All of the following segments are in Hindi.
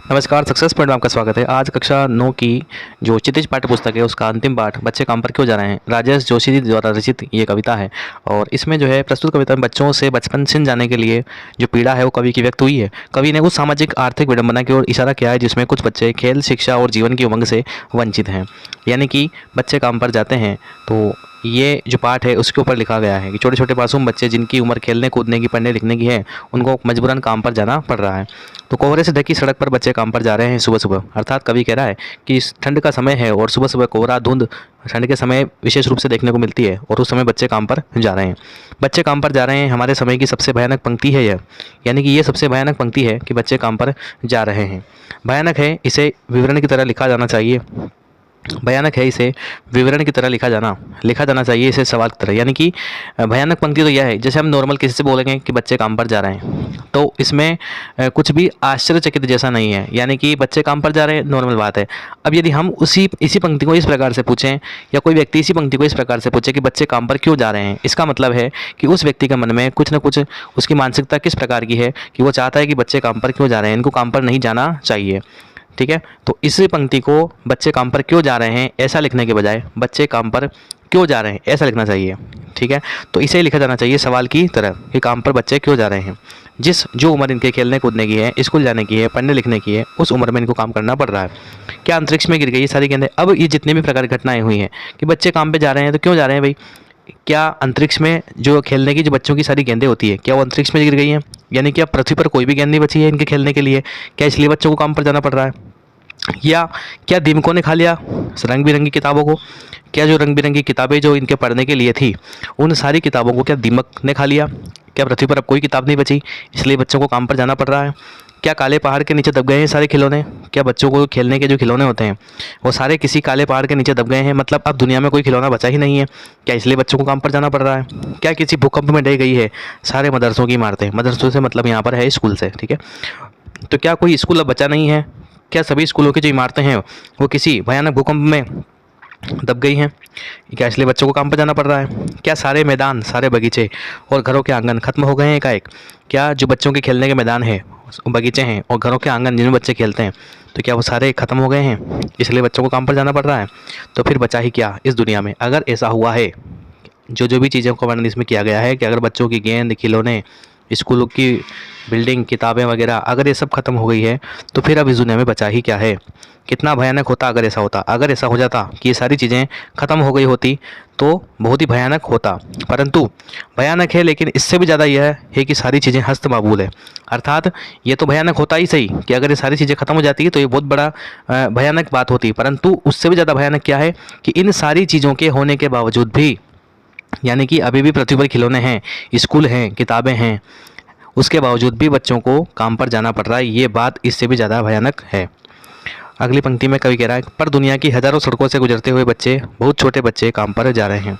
नमस्कार, सक्सेस पॉइंट में आपका स्वागत है। आज कक्षा 9 की जो क्षितिज पाठ्य पुस्तक है उसका अंतिम पाठ बच्चे काम पर क्यों जा रहे हैं, राजेश जोशी जी द्वारा रचित ये कविता है। और इसमें जो है प्रस्तुत कविता में बच्चों से बचपन छिन जाने के लिए जो पीड़ा है वो कवि की व्यक्त हुई है। कवि ने उस सामाजिक आर्थिक विडंबना की ओर इशारा किया है जिसमें कुछ बच्चे खेल, शिक्षा और जीवन की उमंग से वंचित हैं। यानी कि बच्चे काम पर जाते हैं तो ये जो पाठ है उसके ऊपर लिखा गया है कि छोटे छोटे मासूम बच्चे जिनकी उम्र खेलने कूदने की, पढ़ने लिखने की है, उनको मजबूरन काम पर जाना पड़ रहा है। तो कोहरे से ढकी सड़क पर बच्चे काम पर जा रहे हैं सुबह सुबह। अर्थात कवि कह रहा है कि इस ठंड का समय है और सुबह सुबह कोहरा धुंध ठंड के समय विशेष रूप से देखने को मिलती है और उस समय बच्चे काम पर जा रहे हैं। बच्चे काम पर जा रहे हैं हमारे समय की सबसे भयानक पंक्ति है यह। यानी कि ये सबसे भयानक पंक्ति है कि बच्चे काम पर जा रहे हैं। भयानक है, इसे विवरण की तरह लिखा जाना चाहिए। भयानक है, इसे विवरण की तरह लिखा जाना चाहिए, इसे सवाल की तरह। यानी कि भयानक पंक्ति तो यह है, जैसे हम नॉर्मल किसी से बोलेंगे कि बच्चे काम पर जा रहे हैं तो इसमें कुछ भी आश्चर्यचकित जैसा नहीं है। यानी कि बच्चे काम पर जा रहे हैं, नॉर्मल बात है। अब यदि हम इसी पंक्ति को इस प्रकार से पूछें या कोई व्यक्ति इसी पंक्ति को इस प्रकार से पूछे कि बच्चे काम पर क्यों जा रहे हैं, इसका मतलब है कि उस व्यक्ति के मन में कुछ ना कुछ, उसकी मानसिकता किस प्रकार की है कि वो चाहता है कि बच्चे काम पर क्यों जा रहे हैं, इनको काम पर नहीं जाना चाहिए। ठीक है, तो इस पंक्ति को बच्चे काम पर क्यों जा रहे हैं ऐसा लिखने के बजाय बच्चे काम पर क्यों जा रहे हैं ऐसा लिखना चाहिए। ठीक है, तो इसे लिखा जाना चाहिए सवाल की तरह कि काम पर बच्चे क्यों जा रहे हैं। जो उम्र इनके खेलने कूदने की है, स्कूल जाने की है, पढ़ने लिखने की है, उस उम्र में इनको काम करना पड़ रहा है। क्या अंतरिक्ष में गिर गई ये सारी गेंदें? अब ये जितने भी प्रकार की घटनाएं हुई हैं कि बच्चे काम पर जा रहे हैं तो क्यों जा रहे हैं भाई? क्या अंतरिक्ष में जो खेलने की जो बच्चों की सारी गेंदें होती है क्या वो अंतरिक्ष में गिर गई हैं? यानी कि अब पृथ्वी पर कोई भी गेंद नहीं बची है इनके खेलने के लिए? क्या इसलिए बच्चों को काम पर जाना पड़ रहा है? या क्या दीमकों ने खा लिया रंग बिरंगी किताबों को? क्या जो रंग बिरंगी किताबें जो इनके पढ़ने के लिए थी उन सारी किताबों को क्या दीमक ने खा लिया? क्या पृथ्वी पर अब कोई किताब नहीं बची इसलिए बच्चों को काम पर जाना पड़ रहा है? क्या काले पहाड़ के नीचे दब गए हैं सारे खिलौने? क्या बच्चों को खेलने के जो खिलौने होते हैं वो सारे किसी काले पहाड़ के नीचे दब गए हैं? मतलब अब दुनिया में कोई खिलौना बचा ही नहीं है, क्या इसलिए बच्चों को काम पर जाना पड़ रहा है? क्या किसी भूकंप में ढह गई है सारे मदरसों की इमारतें? मदरसों से मतलब यहाँ पर है स्कूल से। ठीक है, तो क्या कोई स्कूल अब बचा नहीं है? क्या सभी स्कूलों की जो इमारतें हैं वो किसी भयानक भूकंप में दब गई हैं? क्या इसलिए बच्चों को काम पर जाना पड़ रहा है? क्या सारे मैदान, सारे बगीचे और घरों के आंगन खत्म हो गए हैं एकाएक? क्या जो बच्चों के खेलने के मैदान हैं, बगीचे हैं और घरों के आंगन जिनमें बच्चे खेलते हैं तो क्या वो सारे खत्म हो गए हैं इसलिए बच्चों को काम पर जाना पड़ रहा है? तो फिर बचा ही क्या इस दुनिया में? अगर ऐसा हुआ है, जो जो भी चीज़ों का वर्णन इसमें किया गया है कि अगर बच्चों की गेंद, खिलौने, स्कूलों की बिल्डिंग, किताबें वगैरह अगर ये सब खत्म हो गई है तो फिर अब इस दुनिया में बचा ही क्या है? कितना भयानक होता अगर ऐसा होता। अगर ऐसा हो जाता कि ये सारी चीज़ें ख़त्म हो गई होती तो बहुत ही भयानक होता। परंतु भयानक है, लेकिन इससे भी ज़्यादा यह है कि सारी चीज़ें हस्त मामूल है। अर्थात ये तो भयानक होता ही सही कि अगर ये सारी चीज़ें ख़त्म हो जाती तो ये बहुत बड़ा भयानक बात होती, परंतु उससे भी ज़्यादा भयानक क्या है कि इन सारी चीज़ों के होने के बावजूद भी, यानी कि अभी भी पृथ्वी पर खिलौने हैं, स्कूल हैं, किताबें हैं, उसके बावजूद भी बच्चों को काम पर जाना पड़ रहा है। ये बात इससे भी ज़्यादा भयानक है। अगली पंक्ति में कवि कह रहा है, पर दुनिया की हज़ारों सड़कों से गुजरते हुए बच्चे, बहुत छोटे बच्चे काम पर जा रहे हैं।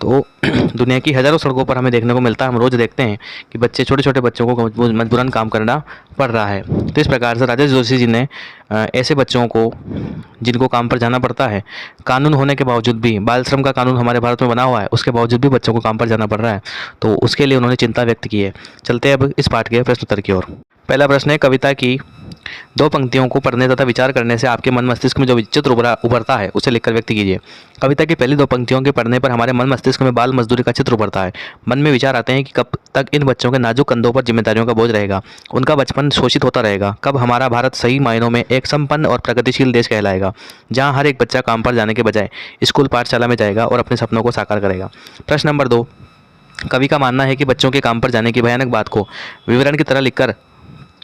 तो दुनिया की हज़ारों सड़कों पर हमें देखने को मिलता है, हम रोज़ देखते हैं कि बच्चे, छोटे छोटे बच्चों को मजबूरन काम करना पड़ रहा है। तो इस प्रकार से राजेश जोशी जी ने ऐसे बच्चों को जिनको काम पर जाना पड़ता है, कानून होने के बावजूद भी, बाल श्रम का कानून हमारे भारत में बना हुआ है, उसके बावजूद भी बच्चों को काम पर जाना पड़ रहा है, तो उसके लिए उन्होंने चिंता व्यक्त की है। चलते हैं अब इस पाठ के प्रश्नोत्तर की ओर। पहला प्रश्न है, कविता की दो पंक्तियों को पढ़ने तथा विचार करने से आपके मन मस्तिष्क में जो चित्र उभरता है उसे लिखकर व्यक्त कीजिए। कविता की पहली दो पंक्तियों के पढ़ने पर हमारे मन मस्तिष्क में बाल मजदूरी का चित्र उभरता है। मन में विचार आते हैं कि कब तक इन बच्चों के नाजुक कंधों पर जिम्मेदारियों का बोझ रहेगा, उनका बचपन शोषित होता रहेगा, कब हमारा भारत सही मायनों में एक संपन्न और प्रगतिशील देश कहलाएगा, जहाँ हर एक बच्चा काम पर जाने के बजाय स्कूल, पाठशाला में जाएगा और अपने सपनों को साकार करेगा। प्रश्न नंबर 2, कवि का मानना है कि बच्चों के काम पर जाने की भयानक बात को विवरण की तरह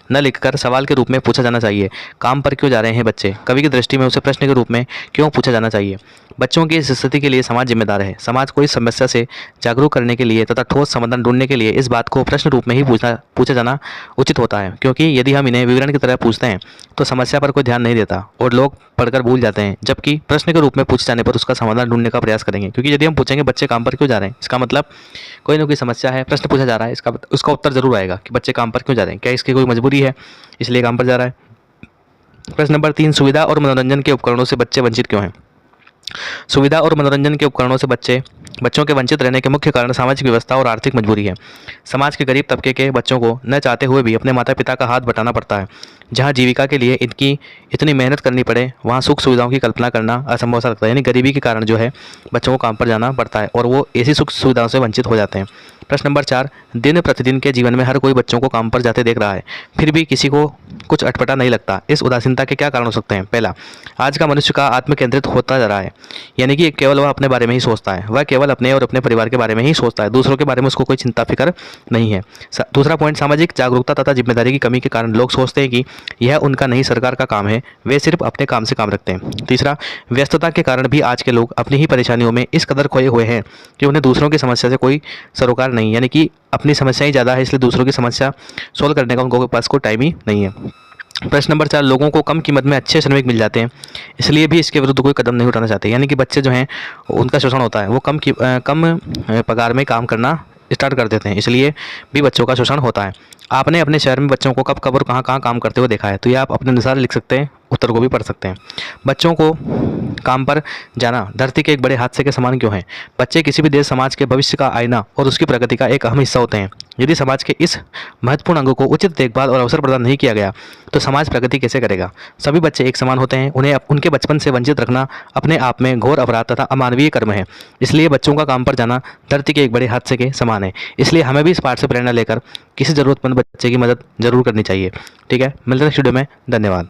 न लिखकर सवाल के रूप में पूछा जाना चाहिए। काम पर क्यों जा रहे हैं बच्चे? कवि की दृष्टि में उसे प्रश्न के रूप में क्यों पूछा जाना चाहिए? बच्चों की इस स्थिति के लिए समाज जिम्मेदार है। समाज को इस समस्या से जागरूक करने के लिए तथा ठोस समाधान ढूंढने के लिए इस बात को प्रश्न रूप में ही पूछा जाना उचित होता है, क्योंकि यदि हम इन्हें विवरण की तरह पूछते हैं तो समस्या पर कोई ध्यान नहीं देता और लोग पढ़कर भूल जाते हैं, जबकि प्रश्न के रूप में पूछे जाने पर उसका समाधान ढूंढने का प्रयास करेंगे। क्योंकि यदि हम पूछेंगे बच्चे काम पर क्यों जा रहे हैं, इसका मतलब कोई ना कोई समस्या है, प्रश्न पूछा जा रहा है, उसका उत्तर जरूर आएगा कि बच्चे काम पर क्यों जा रहे हैं, क्या इसकी कोई मजबूरी है इसलिए काम पर जा रहा है। प्रश्न नंबर 3, सुविधा और मनोरंजन के उपकरणों से बच्चे वंचित क्यों हैं? सुविधा और मनोरंजन के उपकरणों से बच्चों के वंचित रहने के मुख्य कारण सामाजिक व्यवस्था और आर्थिक मजबूरी है। समाज के गरीब तबके के बच्चों को न चाहते हुए भी अपने माता पिता का हाथ बटाना पड़ता है। जहाँ जीविका के लिए इनकी इतनी मेहनत करनी पड़े, वहाँ सुख सुविधाओं की कल्पना करना असंभव सा लगता है। यानी गरीबी के कारण जो है बच्चों को काम पर जाना पड़ता है और वो ऐसी सुख सुविधाओं से वंचित हो जाते हैं। प्रश्न नंबर 4, दिन प्रतिदिन के जीवन में हर कोई बच्चों को काम पर जाते देख रहा है, फिर भी किसी को कुछ अटपटा नहीं लगता। इस उदासीनता के क्या कारण हो सकते हैं? पहला, आज का मनुष्य का आत्म केंद्रित होता जा रहा है, यानी कि केवल वह अपने बारे में ही सोचता है। वह केवल अपने और अपने परिवार के बारे में ही सोचता है, दूसरों के बारे में उसको कोई चिंता फिक्र नहीं है। दूसरा पॉइंट, सामाजिक जागरूकता तथा जिम्मेदारी की कमी के कारण लोग सोचते हैं कि यह उनका नहीं सरकार का काम है, वे सिर्फ अपने काम से काम रखते हैं। तीसरा, व्यस्तता के कारण भी आज के लोग अपनी ही परेशानियों में इस कदर खोए हुए हैं कि उन्हें दूसरों की समस्या से कोई सरोकार नहीं, यानी कि अपनी समस्या ही ज़्यादा है, इसलिए दूसरों की समस्या सोल्व करने का उनके पास कोई टाइम ही नहीं है। प्रश्न नंबर 4, लोगों को कम कीमत में अच्छे श्रमिक मिल जाते हैं, इसलिए भी इसके विरुद्ध कोई कदम नहीं उठाना चाहते। यानी कि बच्चे जो हैं उनका शोषण होता है, वो कम पगार में काम करना स्टार्ट कर देते हैं, इसलिए भी बच्चों का शोषण होता है। आपने अपने शहर में बच्चों को कब कब और कहाँ कहाँ काम करते हुए देखा है? तो ये आप अपने अनुसार लिख सकते हैं, उत्तर को भी पढ़ सकते हैं। बच्चों को काम पर जाना धरती के एक बड़े हादसे के समान क्यों है? बच्चे किसी भी देश समाज के भविष्य का आईना और उसकी प्रगति का एक अहम हिस्सा होते हैं। यदि समाज के इस महत्वपूर्ण अंग को उचित देखभाल और अवसर प्रदान नहीं किया गया तो समाज प्रगति कैसे करेगा? सभी बच्चे एक समान होते हैं, उन्हें उनके बचपन से वंचित रखना अपने आप में घोर अपराध तथा अमानवीय कर्म है। इसलिए बच्चों का काम पर जाना धरती के एक बड़े हादसे के समान है। इसलिए हमें भी इस पाठ से प्रेरणा लेकर किसी ज़रूरतमंद बच्चे की मदद जरूर करनी चाहिए। ठीक है, मिलते हैं नेक्स्ट वीडियो में। धन्यवाद।